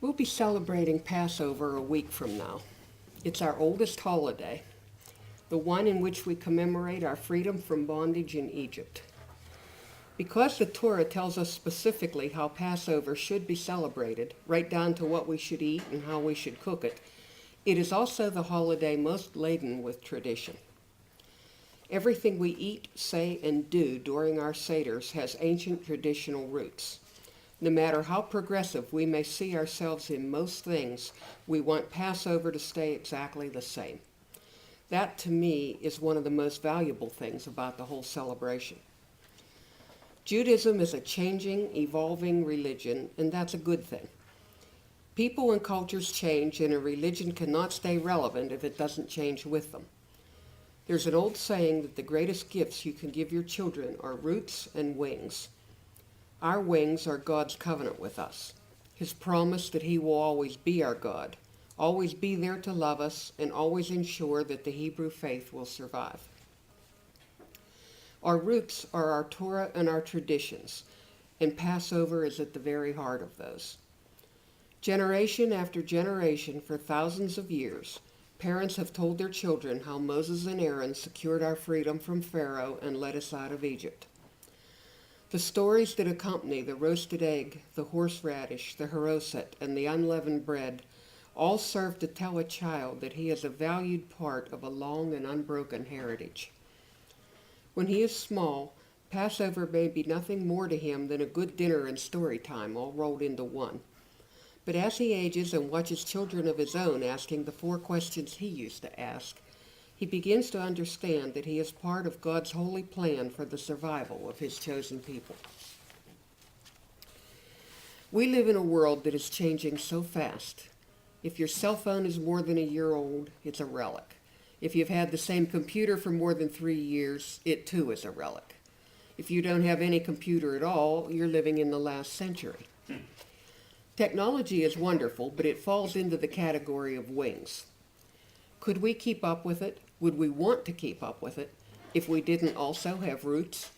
We'll be celebrating Passover a week from now. It's our oldest holiday, the one in which we commemorate our freedom from bondage in Egypt. Because the Torah tells us specifically how Passover should be celebrated, right down to what we should eat and how we should cook it, it is also the holiday most laden with tradition. Everything we eat, say, and do during our Seders has ancient traditional roots. No matter how progressive we may see ourselves in most things, we want Passover to stay exactly the same. That, to me, is one of the most valuable things about the whole celebration. Judaism is a changing, evolving religion, and that's a good thing. People and cultures change, and a religion cannot stay relevant if it doesn't change with them. There's an old saying that the greatest gifts you can give your children are roots and wings. Our wings are God's covenant with us, His promise that He will always be our God, always be there to love us, and always ensure that the Hebrew faith will survive. Our roots are our Torah and our traditions, and Passover is at the very heart of those. Generation after generation, for thousands of years, parents have told their children how Moses and Aaron secured our freedom from Pharaoh and led us out of Egypt. The stories that accompany the roasted egg, the horseradish, the haroset, and the unleavened bread all serve to tell a child that he is a valued part of a long and unbroken heritage. When he is small, Passover may be nothing more to him than a good dinner and story time all rolled into one. But as he ages and watches children of his own asking the 4 questions he used to ask, he begins to understand that he is part of God's holy plan for the survival of His chosen people. We live in a world that is changing so fast. If your cell phone is more than a year old, it's a relic. If you've had the same computer for more than 3 years, it too is a relic. If you don't have any computer at all, you're living in the last century. Technology is wonderful, but it falls into the category of wings. Could we keep up with it? Would we want to keep up with it if we didn't also have roots?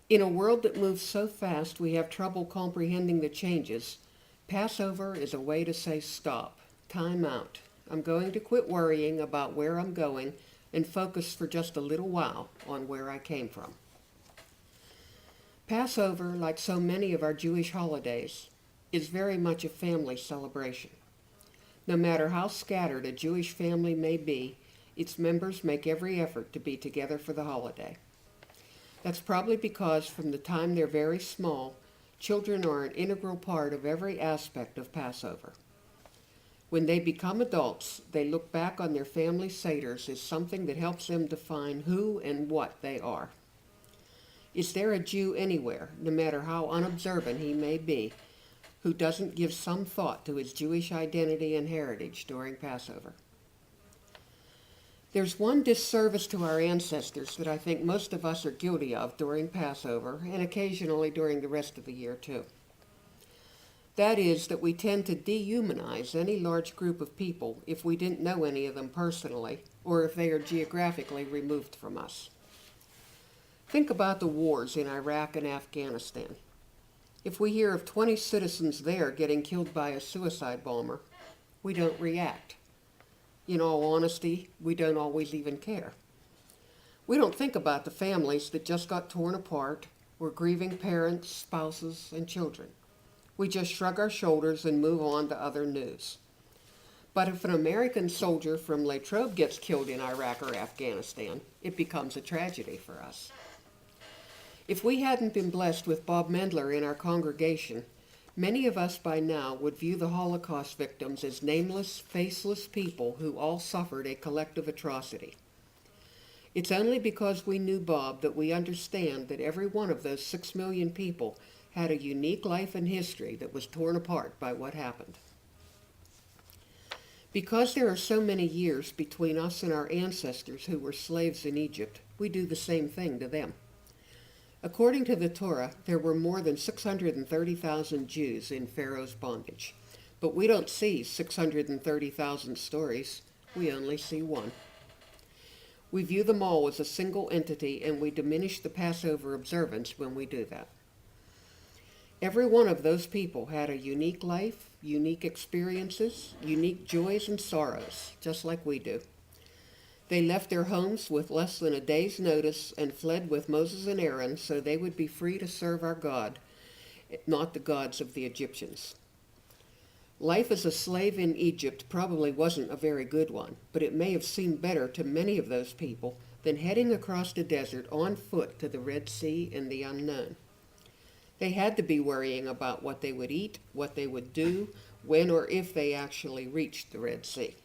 In a world that moves so fast we have trouble comprehending the changes, Passover is a way to say stop, time out. I'm going to quit worrying about where I'm going and focus for just a little while on where I came from. Passover, like so many of our Jewish holidays, is very much a family celebration. No matter how scattered a Jewish family may be, its members make every effort to be together for the holiday. That's probably because from the time they're very small, children are an integral part of every aspect of Passover. When they become adults, they look back on their family seders as something that helps them define who and what they are. Is there a Jew anywhere, no matter how unobservant he may be, who doesn't give some thought to his Jewish identity and heritage during Passover? There's one disservice to our ancestors that I think most of us are guilty of during Passover and occasionally during the rest of the year too. That is that we tend to dehumanize any large group of people if we didn't know any of them personally or if they are geographically removed from us. Think about the wars in Iraq and Afghanistan. If we hear of 20 citizens there getting killed by a suicide bomber, we don't react. In all honesty, we don't always even care. We don't think about the families that just got torn apart, or grieving parents, spouses, and children. We just shrug our shoulders and move on to other news. But if an American soldier from Latrobe gets killed in Iraq or Afghanistan, it becomes a tragedy for us. If we hadn't been blessed with Bob Mendler in our congregation, many of us by now would view the Holocaust victims as nameless, faceless people who all suffered a collective atrocity. It's only because we knew Bob that we understand that every one of those 6 million people had a unique life and history that was torn apart by what happened. Because there are so many years between us and our ancestors who were slaves in Egypt, we do the same thing to them. According to the Torah, there were more than 630,000 Jews in Pharaoh's bondage. But we don't see 630,000 stories. We only see one. We view them all as a single entity, and we diminish the Passover observance when we do that. Every one of those people had a unique life, unique experiences, unique joys and sorrows, just like we do. They left their homes with less than a day's notice and fled with Moses and Aaron so they would be free to serve our God, not the gods of the Egyptians. Life as a slave in Egypt probably wasn't a very good one, but it may have seemed better to many of those people than heading across the desert on foot to the Red Sea and the unknown. They had to be worrying about what they would eat, what they would do, when or if they actually reached the Red Sea.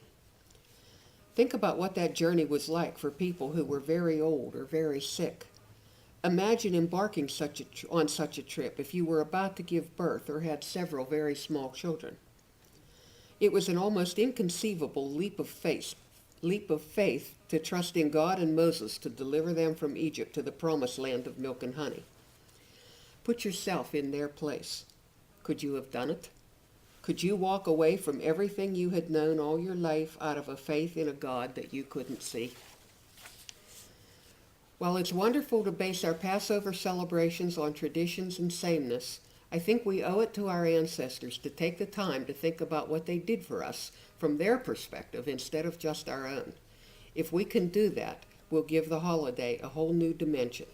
Think about what that journey was like for people who were very old or very sick. Imagine embarking on such a trip if you were about to give birth or had several very small children. It was an almost inconceivable leap of faith to trust in God and Moses to deliver them from Egypt to the promised land of milk and honey. Put yourself in their place. Could you have done it? Could you walk away from everything you had known all your life out of a faith in a God that you couldn't see? While it's wonderful to base our Passover celebrations on traditions and sameness, I think we owe it to our ancestors to take the time to think about what they did for us from their perspective instead of just our own. If we can do that, we'll give the holiday a whole new dimension.